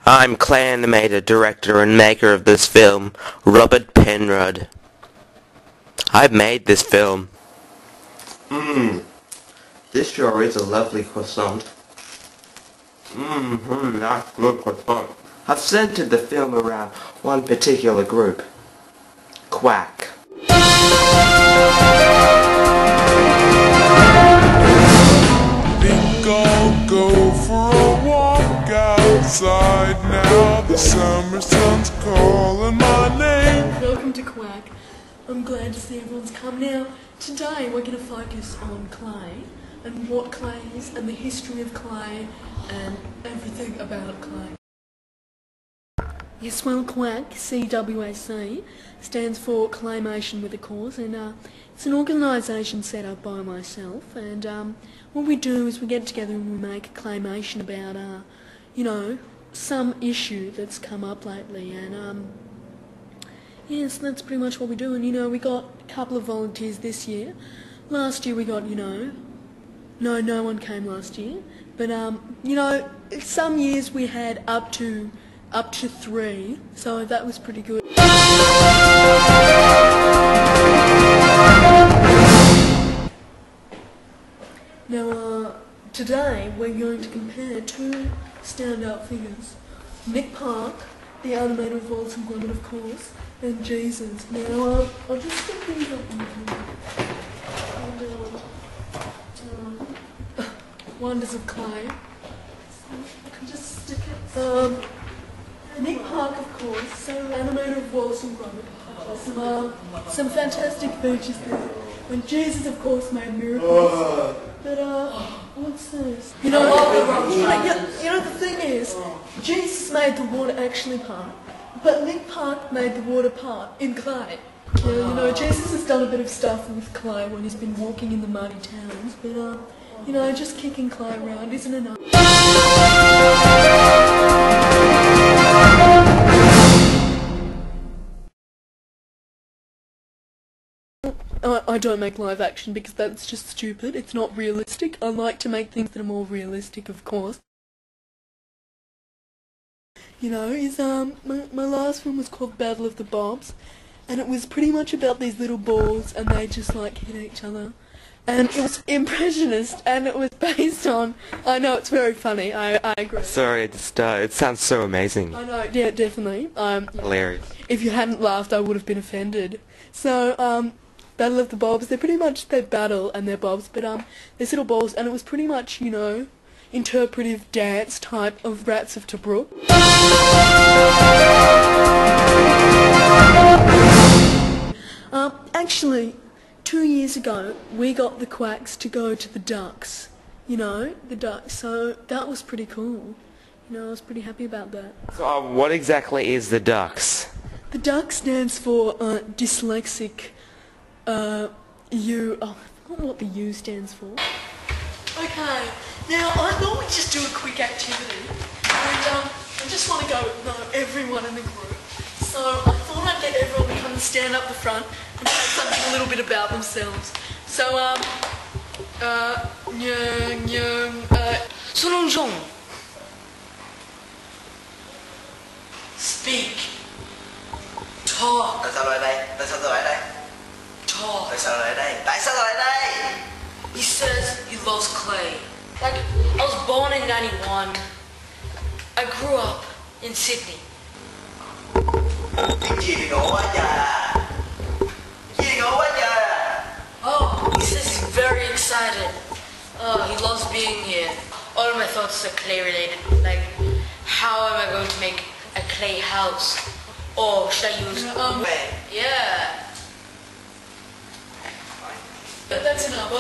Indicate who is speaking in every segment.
Speaker 1: I'm clay animator, director, and maker of this film, Robert Penrod. I've made this film. This sure is a lovely croissant. That's good croissant. I've centered the film around one particular group. CWAC.
Speaker 2: Think I'll go for a walk outside now. The summer sun's calling my name.
Speaker 3: Welcome to CWAC. I'm glad to see everyone's come now. Today we're going to focus on clay and what clay is and the history of clay and everything about clay. Yes, well, CWAC, CWAC, stands for Claymation with a cause, and it's an organisation set up by myself, and what we do is we get together and we make a claymation about, you know, some issue that's come up lately, and yes, that's pretty much what we do. And you know, we got a couple of volunteers this year. Last year we got, you know, no one came last year, but you know, some years we had up to 3, so that was pretty good. Now, today we're going to compare two standout figures. Nick Park, the animator of Wallace and Gromit, of course, and Jesus. Now, I'll just stick these up in here. And, wonders of clay. I can just stick it. Nick Park, of course, so animator of Wallace and Gromit. Some fantastic features there. And Jesus, of course, made miracles. But, what's this? You know, the thing is, Jesus made the water actually part, but Nick Park made the water part in clay. Yeah, you know, Jesus has done a bit of stuff with clay when he's been walking in the muddy towns, but, you know, just kicking clay around isn't enough. I don't make live action because that's just stupid. It's not realistic. I like to make things that are more realistic, of course. You know, my last film was called Battle of the Bobs, and it was pretty much about these little balls and they just like hit each other. And it was impressionist, and it was based on... I know, it's very funny, I agree.
Speaker 1: Sorry, it sounds so amazing.
Speaker 3: I know, yeah, definitely.
Speaker 1: Hilarious.
Speaker 3: If you hadn't laughed, I would have been offended. So, Battle of the Bobs, they battle and they're bobs, but there's little balls, and it was pretty much, you know, interpretive dance type of Rats of Tobruk. Actually, 2 years ago, we got the Quacks to go to the Ducks, you know, the Ducks, so that was pretty cool. You know, I was pretty happy about that.
Speaker 1: So, what exactly is the Ducks?
Speaker 3: The Duck stands for dyslexic, I forgot what the U stands for. Okay, now I thought we'd just do a quick activity, and I just want to go know everyone in the group. So I thought I'd get everyone to come and stand up the front and say something a little bit about themselves. So, Sononjong. Speak. Talk.
Speaker 4: Tại sao lại đây? Tại sao tôi lại đây?
Speaker 3: Talk.
Speaker 4: Tại sao lại đây? Tại sao lại đây?
Speaker 5: He says he loves clay. Like, I was born in 91. I grew up in Sydney.
Speaker 4: Chuyện gì thì ngộ quá trời. Chuyện gì ngộ quá trời.
Speaker 5: Oh, he says he's very excited. He loves being here. All of my thoughts are clay related. Like, how am I going to make a clay house? Or should I use... yeah.
Speaker 3: But that's enough.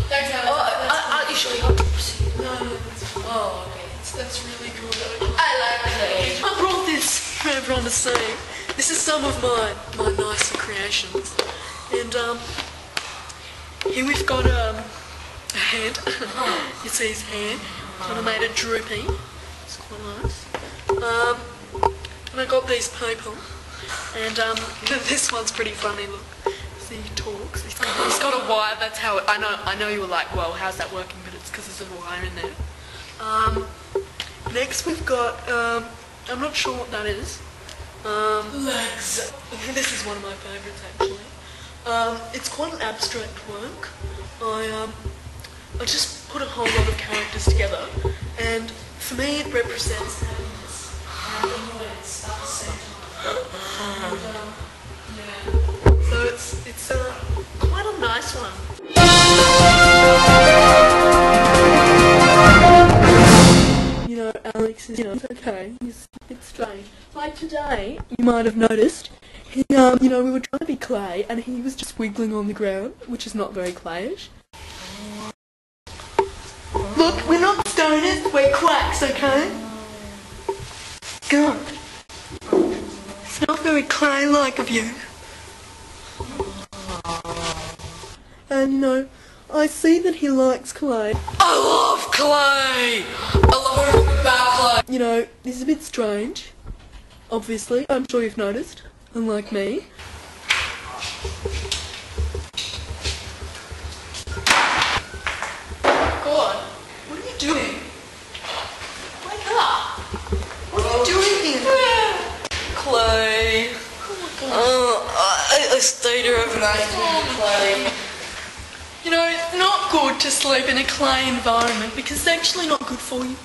Speaker 3: Thanks, Alex.
Speaker 5: I'll show you how to proceed.
Speaker 3: No, that's fine.
Speaker 5: Oh, okay.
Speaker 3: That's really cool.
Speaker 5: I like clay.
Speaker 3: I brought this for everyone to see. This is some of my nicer creations. And here we've got a head. You see his hair. Kind of made it droopy. It's quite nice. And I got these people. And this one's pretty funny. Look, see, he talks. He's got a wire. That's how. I know you were like, well, how's that working? But it's because there's a wire in there. Next we've got I'm not sure what that is.
Speaker 5: Legs.
Speaker 3: This is one of my favourites actually. It's quite an abstract work. I just put a whole lot of characters together, and for me it represents happiness. And anyway, it's at the centre. So it's quite a nice one. You know, Alex is, it's okay. He's a bit strange. Like today, you might have noticed, he, we were trying to be clay, and he was just wiggling on the ground, which is not very clayish. Look, we're not stoners, we're quacks, okay? God. It's not very clay-like of you. And, I see that he likes clay.
Speaker 5: I love clay! I love everything about clay!
Speaker 3: This is a bit strange, obviously. I'm sure you've noticed, unlike me. God, what are you doing? Wake up! What are you doing here?
Speaker 5: Clay. I stayed here overnight doing clay.
Speaker 3: It's not good to sleep in a clay environment because it's actually not good for you.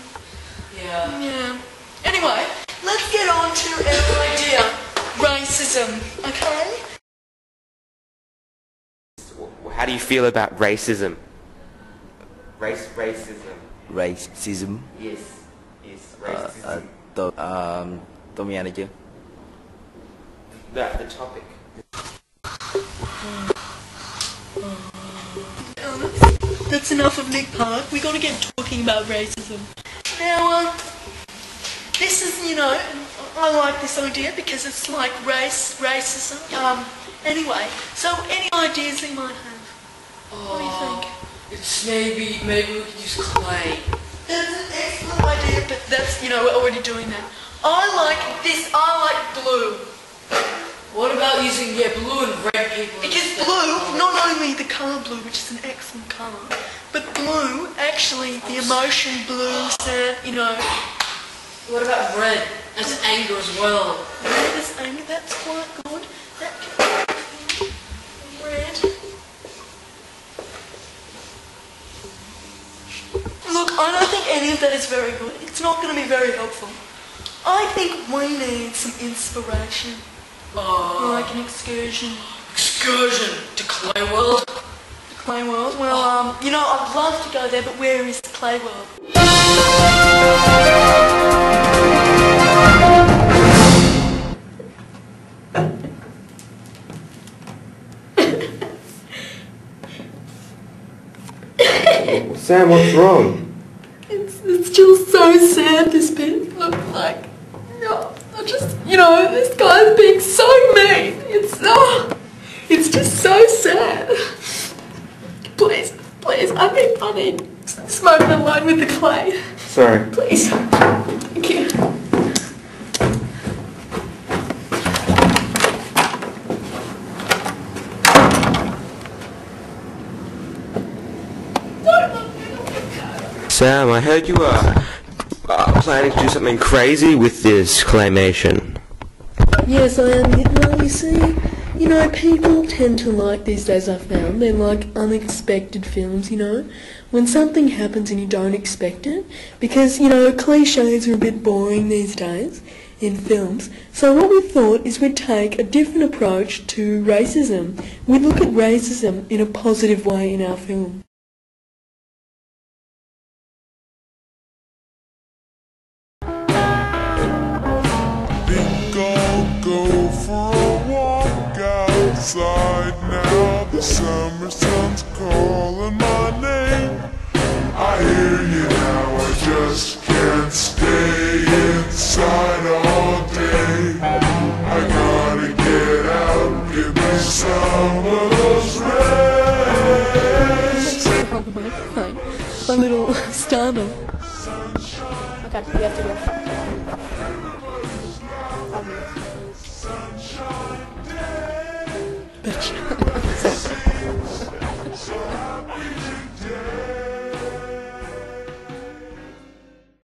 Speaker 5: Yeah.
Speaker 3: Anyway, let's get on to our idea. Racism, okay?
Speaker 1: How do you feel about racism? Racism.
Speaker 6: Racism.
Speaker 1: Yes, racism.
Speaker 6: Tôi nghe được chưa?
Speaker 1: The topic.
Speaker 3: That's enough of Nick Park. We got to get talking about racism. Now, this is, I like this idea because it's like racism. Anyway, so any ideas that you might have? What do you think?
Speaker 5: It's maybe we could use clay.
Speaker 3: That's an excellent idea, but that's, we're already doing that. I like this. I like blue.
Speaker 5: What about using blue and red paper?
Speaker 3: Because blue, not only the colour blue, which is an excellent colour, but blue, actually, the emotion blue, sad,
Speaker 5: What about red? That's anger as well.
Speaker 3: Red is anger, that's quite good. That can be red. Look, I don't think any of that is very good. It's not going to be very helpful. I think we need some inspiration. Like an excursion.
Speaker 5: Excursion to Clay World?
Speaker 3: The Clay World? Well, I'd love to go there, but where is the Clay World?
Speaker 1: Sam, what's wrong?
Speaker 3: It's just so sad, this bit. Look, I just, this guy's being so mean. It's just so sad. Please, I need smoking alone with the clay.
Speaker 1: Sorry.
Speaker 3: Please. Thank you.
Speaker 1: Sam, I heard you are planning to do something crazy with this claymation.
Speaker 3: Yes, I am. Well, you see, people tend to like these days, I've found. They like unexpected films, when something happens and you don't expect it. Because, cliches are a bit boring these days in films. So what we thought is we'd take a different approach to racism. We'd look at racism in a positive way in our film.
Speaker 2: Go for a walk outside now. The summer sun's calling my name. I hear you now, I just can't stay inside all day. I gotta get out, give me some of those rays.
Speaker 3: A little starmer.
Speaker 7: Okay, you have to go.
Speaker 2: Sunshine.